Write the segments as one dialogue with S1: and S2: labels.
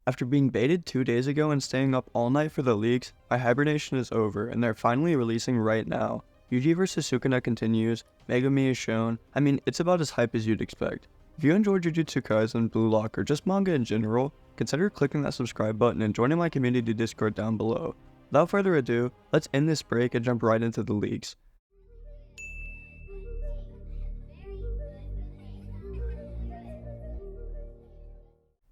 S1: After being baited 2 days ago and staying up all night for the leaks, my hibernation is over and they're finally releasing right now. Yuji vs Sukuna continues, Megumi is shown. I mean, it's about as hype as you'd expect. If you enjoyed Jujutsu Kaisen, Blue Lock, or just manga in general, consider clicking that subscribe button and joining my community Discord down below. Without further ado, let's end this break and jump right into the leaks.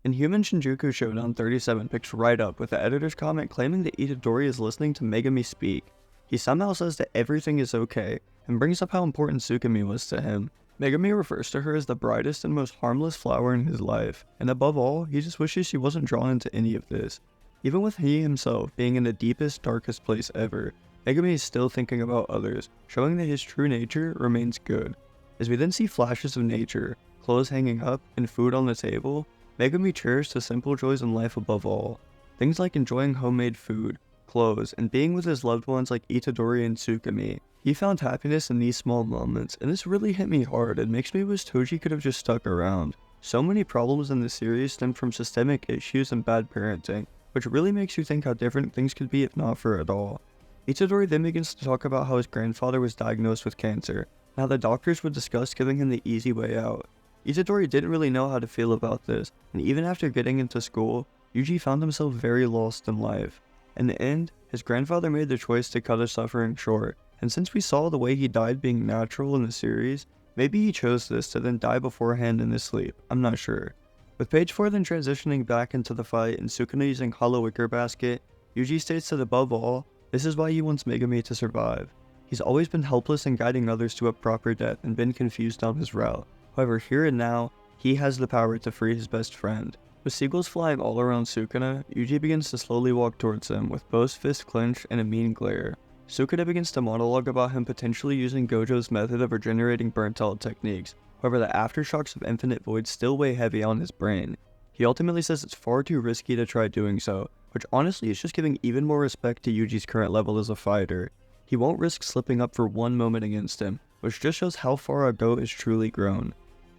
S1: Inhuman Shinjuku Showdown 37 picks right up with the editor's comment claiming that Itadori is listening to Megumi speak. He somehow says that everything is okay, and brings up how important Tsukumi was to him. Megumi refers to her as the brightest and most harmless flower in his life, and above all, he just wishes she wasn't drawn into any of this. Even with he himself being in the deepest, darkest place ever, Megumi is still thinking about others, showing that his true nature remains good. As we then see flashes of nature, clothes hanging up, and food on the table, Megumi cherished the simple joys in life above all. Things like enjoying homemade food, clothes, and being with his loved ones like Itadori and Tsukumi. He found happiness in these small moments, and this really hit me hard and makes me wish Toji could have just stuck around. So many problems in the series stem from systemic issues and bad parenting, which really makes you think how different things could be if not for it all. Itadori then begins to talk about how his grandfather was diagnosed with cancer, and how the doctors would discuss giving him the easy way out. Itadori didn't really know how to feel about this, and even after getting into school, Yuji found himself very lost in life. In the end, his grandfather made the choice to cut his suffering short, and since we saw the way he died being natural in the series, maybe he chose this to then die beforehand in his sleep, I'm not sure. With page 4 then transitioning back into the fight and Sukuna using Hollow Wicker Basket, Yuji states that above all, this is why he wants Megumi to survive. He's always been helpless in guiding others to a proper death and been confused on his route. However, here and now, he has the power to free his best friend. With seagulls flying all around Sukuna, Yuji begins to slowly walk towards him with both fists clenched and a mean glare. Sukuna begins to monologue about him potentially using Gojo's method of regenerating burnt-out techniques. However, the aftershocks of Infinite Void still weigh heavy on his brain. He ultimately says it's far too risky to try doing so, which honestly is just giving even more respect to Yuji's current level as a fighter. He won't risk slipping up for one moment against him, which just shows how far a goat is truly grown.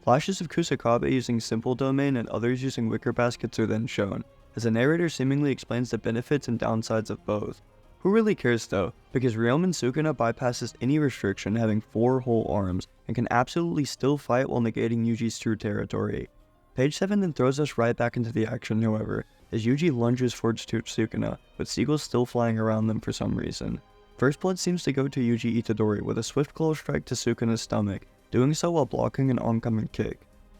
S1: Flashes of Kusakabe using Simple Domain and others using Wicker Baskets are then shown, as the narrator seemingly explains the benefits and downsides of both. Who really cares though, because Ryomen Sukuna bypasses any restriction having 4 whole arms, and can absolutely still fight while negating Yuji's true territory. Page 7 then throws us right back into the action however, as Yuji lunges towards Sukuna, with seagulls still flying around them for some reason. First blood seems to go to Yuji Itadori with a swift claw strike to Sukuna's stomach, doing so while blocking an oncoming kick.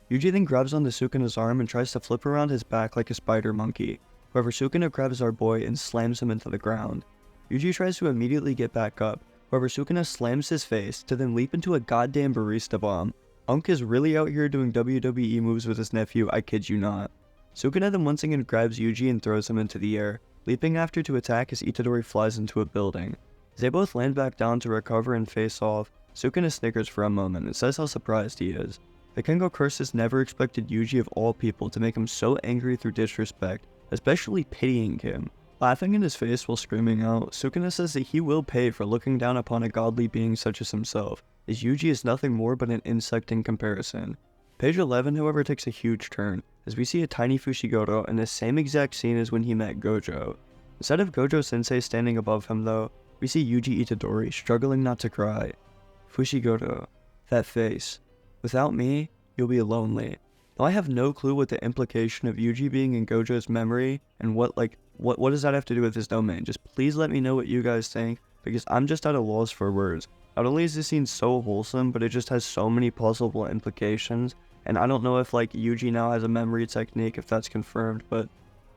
S1: Yuji then grabs onto Sukuna's arm and tries to flip around his back like a spider monkey. However, Sukuna grabs our boy and slams him into the ground. Yuji tries to immediately get back up, however Sukuna slams his face to then leap into a goddamn barista bomb. Unk is really out here doing WWE moves with his nephew, I kid you not. Sukuna then once again grabs Yuji and throws him into the air, leaping after to attack as Itadori flies into a building. As they both land back down to recover and face off, Sukuna snickers for a moment and says how surprised he is. The Kengo curses never expected Yuji of all people to make him so angry through disrespect, especially pitying him. Laughing in his face while screaming out, Sukuna says that he will pay for looking down upon a godly being such as himself, as Yuji is nothing more but an insect in comparison. Page 11 however takes a huge turn, as we see a tiny Fushiguro in the same exact scene as when he met Gojo. Instead of Gojo sensei standing above him though, we see Yuji Itadori struggling not to cry. Fushiguro, that face. Without me, you'll be lonely. Now I have no clue what the implication of Yuji being in Gojo's memory and what does that have to do with his domain. Just please let me know what you guys think, because I'm just at a loss for words. Not only is this scene so wholesome, but it just has so many possible implications, and I don't know if Yuji now has a memory technique, if that's confirmed, but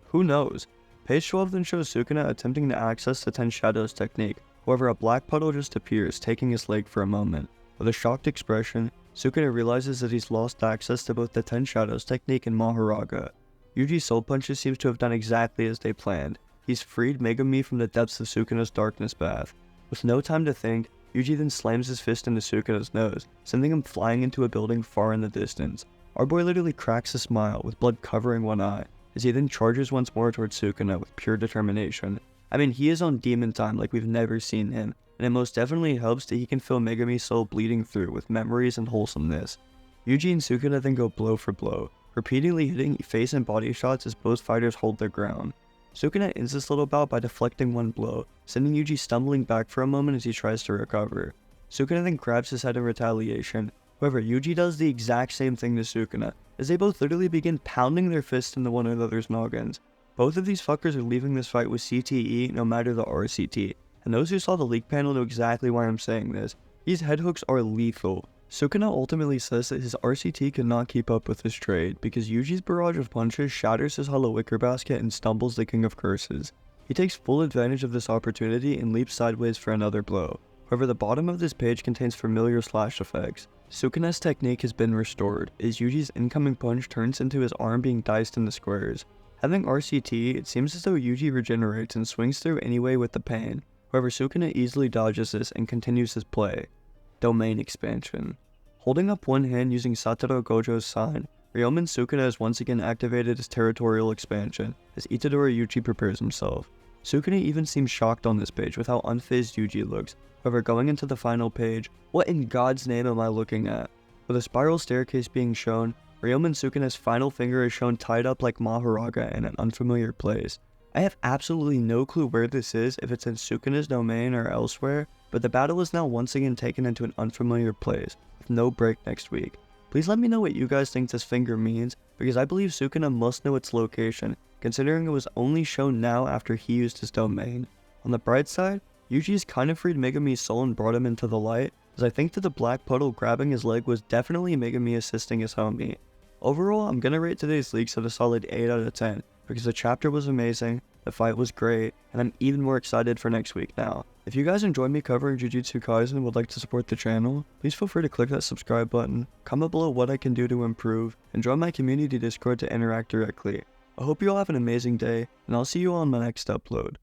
S1: who knows. Page 12 then shows Sukuna attempting to access the 10 Shadows technique, however a black puddle just appears, taking his leg for a moment. With a shocked expression, Sukuna realizes that he's lost access to both the 10 Shadows technique and Maharaga. Yuji's soul punches seems to have done exactly as they planned. He's freed Megumi from the depths of Sukuna's darkness bath. With no time to think, Yuji then slams his fist into Sukuna's nose, sending him flying into a building far in the distance. Our boy literally cracks a smile, with blood covering one eye, as he then charges once more towards Sukuna with pure determination. I mean, he is on demon time like we've never seen him, and it most definitely helps that he can feel Megumi's soul bleeding through with memories and wholesomeness. Yuji and Sukuna then go blow for blow, repeatedly hitting face and body shots as both fighters hold their ground. Sukuna ends this little bout by deflecting one blow, sending Yuji stumbling back for a moment as he tries to recover. Sukuna then grabs his head in retaliation. However, Yuji does the exact same thing to Sukuna, as they both literally begin pounding their fists into one another's noggins. Both of these fuckers are leaving this fight with CTE no matter the RCT, and those who saw the leak panel know exactly why I'm saying this. These head hooks are lethal. Sukuna ultimately says that his RCT could not keep up with his trade, because Yuji's barrage of punches shatters his hollow wicker basket and stumbles the King of Curses. He takes full advantage of this opportunity and leaps sideways for another blow. However, the bottom of this page contains familiar slash effects. Sukuna's technique has been restored, as Yuji's incoming punch turns into his arm being diced into squares. Having RCT, it seems as though Yuji regenerates and swings through anyway with the pain. However, Sukuna easily dodges this and continues his play. Domain expansion. Holding up one hand using Satoru Gojo's sign, Ryomen Sukuna has once again activated his territorial expansion, as Itadori Yuji prepares himself. Sukuna even seems shocked on this page with how unfazed Yuji looks. However, going into the final page, what in God's name am I looking at? With a spiral staircase being shown, Ryomen Sukuna's final finger is shown tied up like Maharaga in an unfamiliar place. I have absolutely no clue where this is, if it's in Sukuna's domain or elsewhere, but the battle is now once again taken into an unfamiliar place, with no break next week. Please let me know what you guys think this finger means, because I believe Sukuna must know its location, considering it was only shown now after he used his domain. On the bright side, Yuji's kind of freed Megami's soul and brought him into the light, as I think that the black puddle grabbing his leg was definitely Megami assisting his homie. Overall, I'm gonna rate today's leaks at a solid 8 out of 10, because the chapter was amazing, the fight was great, and I'm even more excited for next week now. If you guys enjoyed me covering Jujutsu Kaisen and would like to support the channel, please feel free to click that subscribe button, comment below what I can do to improve, and join my community Discord to interact directly. I hope you all have an amazing day, and I'll see you all on my next upload.